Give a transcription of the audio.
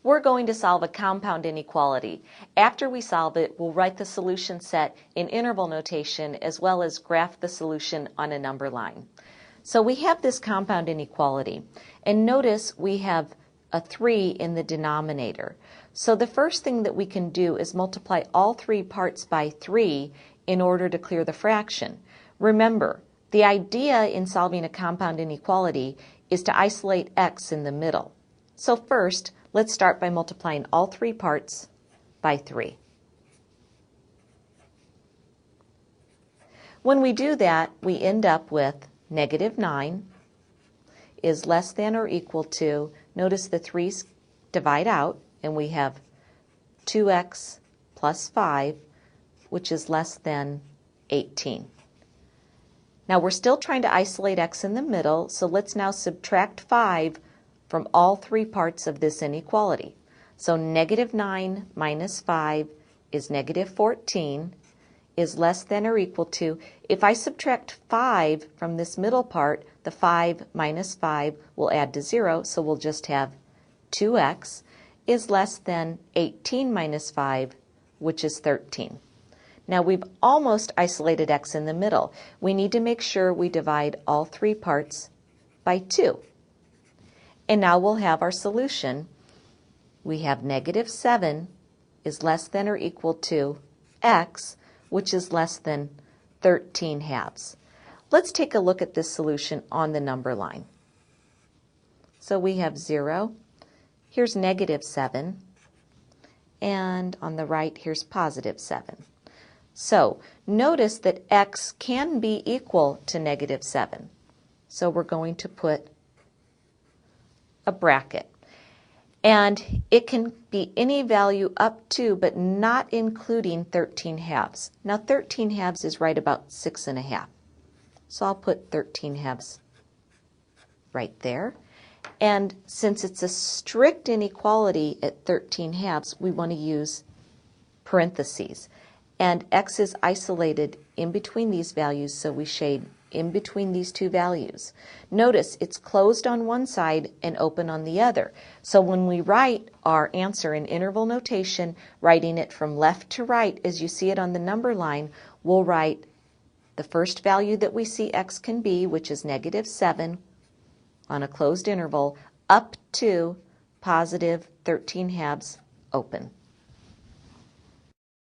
We're going to solve a compound inequality. After we solve it, we'll write the solution set in interval notation as well as graph the solution on a number line. So we have this compound inequality, and notice we have a 3 in the denominator. So the first thing that we can do is multiply all 3 parts by 3 in order to clear the fraction. Remember, the idea in solving a compound inequality is to isolate x in the middle. So first, let's start by multiplying all 3 parts by 3. When we do that, we end up with -9 is less than or equal to, notice the 3's divide out, and we have 2x plus 5, which is less than 18. Now we're still trying to isolate x in the middle, so let's now subtract 5 from all 3 parts of this inequality. So -9 minus 5 is -14, is less than or equal to, if I subtract 5 from this middle part, the 5 minus 5 will add to 0, so we'll just have 2x is less than 18 minus 5, which is 13. Now we've almost isolated x in the middle. We need to make sure we divide all 3 parts by 2. And now we'll have our solution. We have -7 is less than or equal to x, which is less than 13/2. Let's take a look at this solution on the number line. So we have 0, here's -7, and on the right here's +7. So notice that x can be equal to -7. So we're going to put a bracket. And it can be any value up to, but not including 13/2. Now 13/2 is right about 6.5. So I'll put 13/2 right there. And since it's a strict inequality at 13/2, we want to use parentheses. And x is isolated in between these values, so we shade in between these 2 values. Notice it's closed on one side and open on the other. So when we write our answer in interval notation, writing it from left to right as you see it on the number line, we'll write the first value that we see x can be, which is -7 on a closed interval, up to +13/2 open.